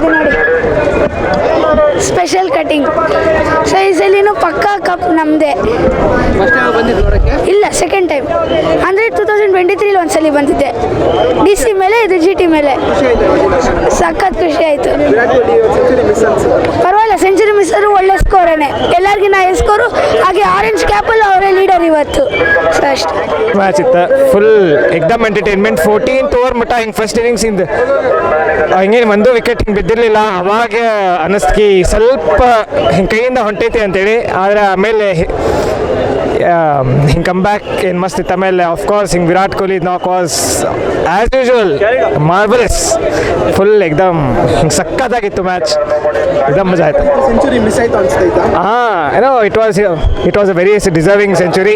ಇದು ನೋಡಿ special cutting. So ಈ ಸಲಿನೂ ಪಕ್ಕಾ ಕಪ್ ನಮ್ಮದೇ. ಇಲ್ಲ, ಸೆಕೆಂಡ್ ಟೈಮ್. ಅಂದರೆ 2023 ಒಂದ್ಸಲಿ ಬಂದಿದ್ದೆ. DC ಮೇಲೆ, ಇದು GT ಮೇಲೆ. ಸಖತ್ ಖುಷಿ ಆಯಿತು. ಪರವಾಗಿಲ್ಲ, ಸೆಂಚುರಿ ಮಿಸ್ ಆದರೂ ಒಳ್ಳೆ ಸ್ಕೋರೇನೆ. ಎಲ್ಲರಿಗಿನ್ನ ಹೈ ಸ್ಕೋರು. ಹಾಗೆ ಆರೆಂಜ್ ಕ್ಯಾಪಲ್ಲಿ ಅವರೇ ಲೀಡರ್ ಇವತ್ತು. ಸೊ ಅಷ್ಟೇ. ಮ್ಯಾಚ್ ಇತ್ತು ಫುಲ್ ಎಕ್ದಮ್ ಎಂಟರ್ಟೈನ್ಮೆಂಟ್. 14th ಓವರ್ ಮಟ್ಟ ಹಿಂಗೆ ಫಸ್ಟ್ ಇನ್ನಿಂಗ್ಸಿಂದ ಹಿಂಗೇನು ಒಂದು ವಿಕೆಟ್ ಹಿಂಗೆ ಬಿದ್ದಿರಲಿಲ್ಲ. ಅವಾಗ ಅನ್ನಿಸ್ಕಿ ಸ್ವಲ್ಪ ಹಿಂಗೆ ಕೈಯಿಂದ ಹೊಂಟೈತಿ ಅಂತೇಳಿ. ಆದರೆ ಆಮೇಲೆ ಹಿಂಗೆ ಕಮ್ ಬ್ಯಾಕ್ ಏನು ಮಸ್ತ್ ಇತ್ತು. ಆಮೇಲೆ ಆಫ್ಕೋರ್ಸ್ ಹಿಂಗೆ Virat Kohli knock was as usual marvellous. Full ಎಕ್ದಮ್ ಹಿಂಗೆ ಸಕ್ಕತ್ತಾಗಿತ್ತು ಮ್ಯಾಚ್. ಎಕ್ದಮ್ ಮಜಾ ಆಯಿತು. ಸೆಂಚುರಿ ಮಿಸ್ ಆಯಿತು ಅನಿಸ್ತೈತಾ? ಏನೋ it was a very deserving century.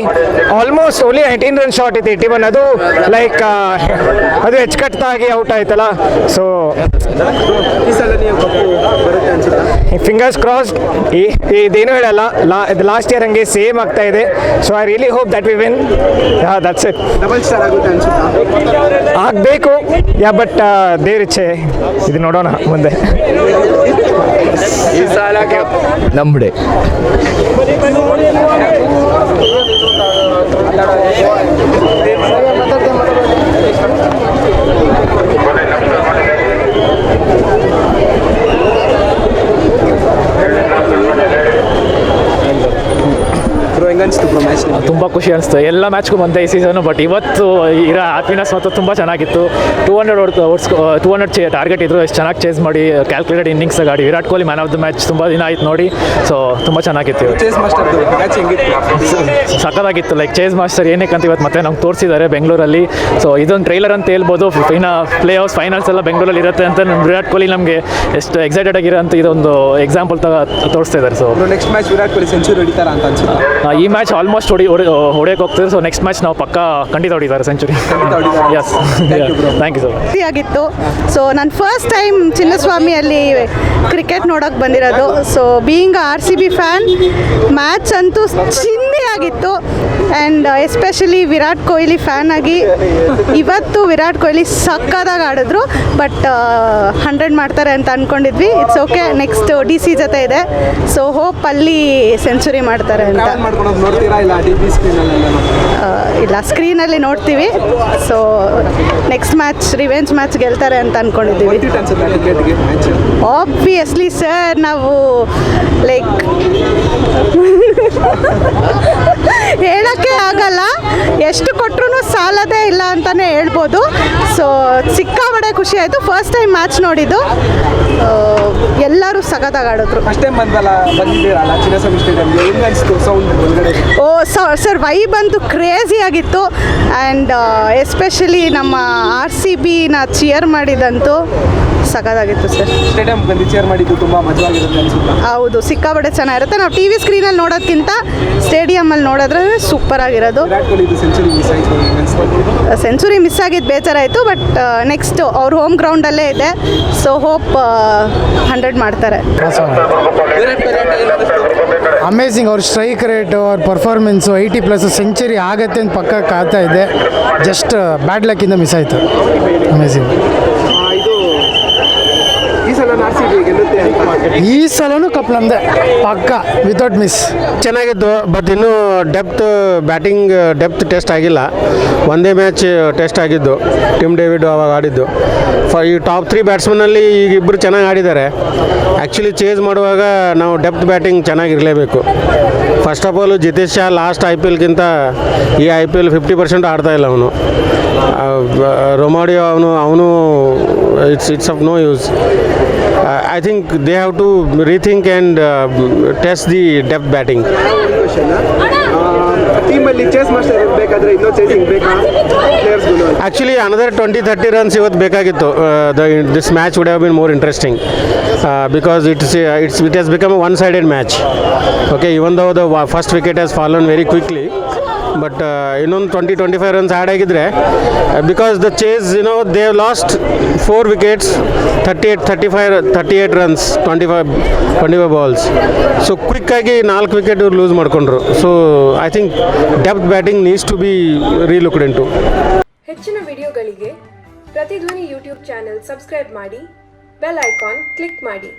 Almost only 19 run shot ಇತ್ತು 81. ಅದು ಲೈಕ್ ಅದು ಹೆಚ್ಚುಕಟ್ಟಾಗಿ ಔಟ್ ಆಯ್ತಲ್ಲ. ಸೊ ಈ ಸಲ ನೀವು ಕಪ್ಪು ಬರುತ್ತೆ ಅನ್ಸುತ್ತಾ? Fingers cross. ಇದೇನು ಹೇಳಲ್ಲ, ಇದು ಲಾಸ್ಟ್ ಇಯರ್ ಹಂಗೆ ಸೇಮ್ ಆಗ್ತಾ ಇದೆ. So I really hope that we win. That's it. Double star ಆಗುತ್ತೆ ಅನ್ಸುತ್ತಾ? ಆಗಬೇಕು. ಬಟ್ ದೇವ್ರ ಇಚ್ಛೆ. ಇದು ನೋಡೋಣ ಮುಂದೆ. ಈ ಸಲ ನಮ್ಮಡೆ ತುಂಬ ಖುಷಿ ಅನಿಸ್ತು. ಎಲ್ಲ ಮ್ಯಾಚ್ಗೂ ಬಂದೆ ಈ ಸೀಸನು. ಬಟ್ ಇವತ್ತು ಇರೋ ಹ್ಯಾಪಿನೆಸ್ ಮತ್ತು ತುಂಬ ಚೆನ್ನಾಗಿತ್ತು. 200 ಟಾರ್ಗೆಟ್ ಇದ್ರು ಎಷ್ಟು ಚೆನ್ನಾಗಿ ಚೇಸ್ ಮಾಡಿ ಕ್ಯಾಲ್ಕುಲೇಟೆಡ್ ಇನ್ನಿಂಗ್ಸ್ ಗಾಡಿ. Virat Kohli man of the match. ತುಂಬ ದಿನ ಆಯ್ತು ನೋಡಿ. ಸೊ ತುಂಬ ಚೆನ್ನಾಗಿತ್ತು. ಸಕ್ಕತ್ತಾಗಿತ್ತು. ಲೈಕ್ ಚೇಸ್ ಮಾಸ್ಟರ್ ಏನಕ್ಕೆ ಅಂತ ಇವತ್ತು ಮತ್ತೆ ನಮ್ಗೆ ತೋರಿಸಿದ್ದಾರೆ ಬೆಂಗಳೂರಲ್ಲಿ. ಸೊ ಇದೊಂದು ಟ್ರೈಲರ್ ಅಂತ ಹೇಳ್ಬೋದು. ಪ್ಲೇ ಆಫ್ಸ್ ಫೈನಲ್ಸ್ ಎಲ್ಲ ಬೆಂಗಳೂರಲ್ಲಿ ಇರುತ್ತೆ ಅಂತ ವಿರಾಟ್ ಕೊಹ್ಲಿ ನಮಗೆ ಎಷ್ಟು ಎಕ್ಸೈಟೆಡ್ ಆಗಿರೋ ಅಂತ ಇದೊಂದು ಎಕ್ಸಾಂಪಲ್ ತೋರಿಸ್ತಾ ಇದ್ದಾರೆ. So next match Virat Kohli century ಹೊಡಿತಾರ ಅಂತ ಅನ್ಸುತ್ತೆ. ಈ ಮ್ಯಾಚ್ ಆಲ್ಮೋಸ್ಟ್ ಹೊಡೆಯೋಕೆ ಹೋಗ್ತಿದೆ. ಸೊ ನೆಕ್ಸ್ಟ್ ಮ್ಯಾಚ್ ನಾವು ಪಕ್ಕ ಖಂಡಿತ ಹೊಡಿತಾರೆ century. Yes, thank you sir. ಆಗಿತ್ತು. ಸೊ ನಾನು ಫಸ್ಟ್ ಟೈಮ್ ಚಿನ್ನಸ್ವಾಮಿಯಲ್ಲಿ ಕ್ರಿಕೆಟ್ ನೋಡೋಕೆ ಬಂದಿರೋದು. So being RCB fan, match ಅಂತೂ ಚಿಂದಿಯಾಗಿತ್ತು. And especially Virat Kohli fan ಆಗಿ ಇವತ್ತು ವಿರಾಟ್ ಕೊಹ್ಲಿ ಸಕ್ಕತ್ತಾಗಿ ಆಡಿದ್ರು. ಬಟ್ 100 ಮಾಡ್ತಾರೆ ಅಂತ ಅಂದ್ಕೊಂಡಿದ್ವಿ. It's okay. ನೆಕ್ಸ್ಟ್ DC ಜೊತೆ ಇದೆ. ಸೊ ಹೋಪ್ ಅಲ್ಲಿ ಸೆಂಚುರಿ ಮಾಡ್ತಾರೆ ಅಂತ. ಇಲ್ಲ, ಸ್ಕ್ರೀನಲ್ಲಿ ನೋಡ್ತೀವಿ. So next match revenge match ಗೆಲ್ತಾರೆ ಅಂತ ಅಂದ್ಕೊಂಡಿದ್ದೀವಿ. ಆಬ್ವಿಯಸ್ಲಿ ಸರ್, ನಾವು ಲೈಕ್ ಹೇಳೋಕ್ಕೆ ಆಗಲ್ಲ. ಎಷ್ಟು ಕೊಟ್ಟರು ಸಾಲದೇ ಇಲ್ಲ ಅಂತಲೇ ಹೇಳ್ಬೋದು. ಸೊ ಸಿಕ್ಕಾಬಡೆ ಖುಷಿ ಆಯಿತು. ಫಸ್ಟ್ ಟೈಮ್ ಮ್ಯಾಚ್ ನೋಡಿದ್ದು. ಎಲ್ಲರೂ ಸಖತ್ತಾಗಿ ಆಡಿದ್ರು. ಫಸ್ಟ್ ಟೈಮ್ ಬಂದಿದ್ದೀರಲ್ಲ ಚಿನ್ನಸ್ವಾಮಿ ಸ್ಟೇಡಿಯಂ, ಹೆಂಗೆ ಅನಿಸ್ತು ಸೌಂಡ್ ಒಳಗಡೆ? ಸರ್ ವೈಬ್ ಅಂತೂ ಕ್ರೇಜಿ ಆಗಿತ್ತು. ಆ್ಯಂಡ್ ಎಸ್ಪೆಷಲಿ ನಮ್ಮ RCBನ ಚಿಯರ್ ಮಾಡಿದಂತೂ ಸಖತ್ತಾಗಿತ್ತು ಸರ್. ಸ್ಟೇಡಿಯಂ ಬಂದು ಚೇರ್ ಮಾಡಿದ್ದು ತುಂಬ ಮಜವಾಗಿರುತ್ತೆ ಅನ್ಸುತ್ತೆ. ಹೌದು, ಸಿಕ್ಕಾಪಟ್ಟೆ ಚೆನ್ನಾಗಿರುತ್ತೆ. ನಾವು TV ಸ್ಕ್ರೀನಲ್ಲಿ ನೋಡೋದಕ್ಕಿಂತ ಸ್ಟೇಡಿಯಮಲ್ಲಿ ನೋಡಿದ್ರೆ ಸೂಪರ್ ಆಗಿರೋದು. ವಿರಾಟ್ ಕೊಹ್ಲಿ ಸೆಂಚುರಿ ಮಿಸ್ ಆಯಿತು. ಸೆಂಚುರಿ ಮಿಸ್ ಆಗಿದ್ದು ಬೇಜಾರಾಯಿತು. ಬಟ್ ನೆಕ್ಸ್ಟ್ ಅವ್ರ ಹೋಮ್ ಗ್ರೌಂಡಲ್ಲೇ ಇದೆ. ಸೊ ಹೋಪ್ 100 ಮಾಡ್ತಾರೆ. ಅಮೇಝಿಂಗ್. ಅವ್ರ ಸ್ಟ್ರೈಕ್ ರೇಟು, ಅವ್ರ ಪರ್ಫಾರ್ಮೆನ್ಸು 80+ ಸೆಂಚುರಿ ಆಗತ್ತೆ ಅಂತ ಪಕ್ಕ ಕಾಯ್ತಾ ಇದೆ. ಜಸ್ಟ್ ಬ್ಯಾಡ್ ಲಕ್ಕಿಂದ ಮಿಸ್ ಆಯಿತು. ಅಮೇಝಿಂಗ್. ಈ ಸಲ RCB ಗೆಲ್ಲುತ್ತೆ ಅಂತ. ಈ ಸಲನೂ ಕಪ್ ನಮ್ಮದೇ ಪಕ್ಕ ವಿತೌಟ್ ಮಿಸ್. ಚೆನ್ನಾಗಿತ್ತು. ಬಟ್ ಇನ್ನೂ ಬ್ಯಾಟಿಂಗ್ ಡೆಪ್ತ್ ಟೆಸ್ಟ್ ಆಗಿಲ್ಲ. ಒಂದೇ ಮ್ಯಾಚ್ ಟೆಸ್ಟ್ ಆಗಿದ್ದು ಟಿಮ್ ಡೇವಿಡ್ ಅವಾಗ ಆಡಿದ್ದು. ಈ ಟಾಪ್ 3 ಬ್ಯಾಟ್ಸ್ಮನ್ನಲ್ಲಿ ಈಗ ಇಬ್ಬರು ಚೆನ್ನಾಗಿ ಆಡಿದ್ದಾರೆ. ಆ್ಯಕ್ಚುಲಿ ಚೇಸ್ ಮಾಡುವಾಗ ನಾವು ಡೆಪ್ತ್ ಬ್ಯಾಟಿಂಗ್ ಚೆನ್ನಾಗಿರಲೇಬೇಕು. First of all Jitesh Sha last IPLಗಿಂತ ಈ IPL 50% ಆಡ್ತಾ ಇಲ್ಲ ಅವನು. ರೊಮಾಡಿಯೋ ಅವನು it's of no use. I think they have to rethink and test the depth batting. ಟೀಮಲ್ಲಿ ಚೇಸ್ ಮಾಸ್ಟರ್ ಬೇಕಾದರೆ ಇನ್ನೂ ಚೇಸಿಂಗ್ ಬೇಕಾ ಪ್ಲೇಯರ್ಸ್ಗಳು? Actually another 20-30 runs ಇವತ್ತು ಬೇಕಾಗಿತ್ತು. This match would have been more interesting because it has become a one-sided match. Okay, even though the first wicket has fallen very quickly, but ಇನ್ನೊಂದು 20-25 runs add ಆಗಿದ್ರೆ, because the chase they have lost 4 wickets, 38 runs, 25 balls. So ಕ್ವಿಕ್ಕಾಗಿ 4 wicket ಇವ್ರು lose ಮಾಡಿಕೊಂಡ್ರು. So I think depth batting needs to be relooked into. ಹೆಚ್ಚಿನ ವಿಡಿಯೋಗಳಿಗೆ ಪ್ರತಿಧ್ವನಿ YouTube channel subscribe ಮಾಡಿ bell icon click ಮಾಡಿ.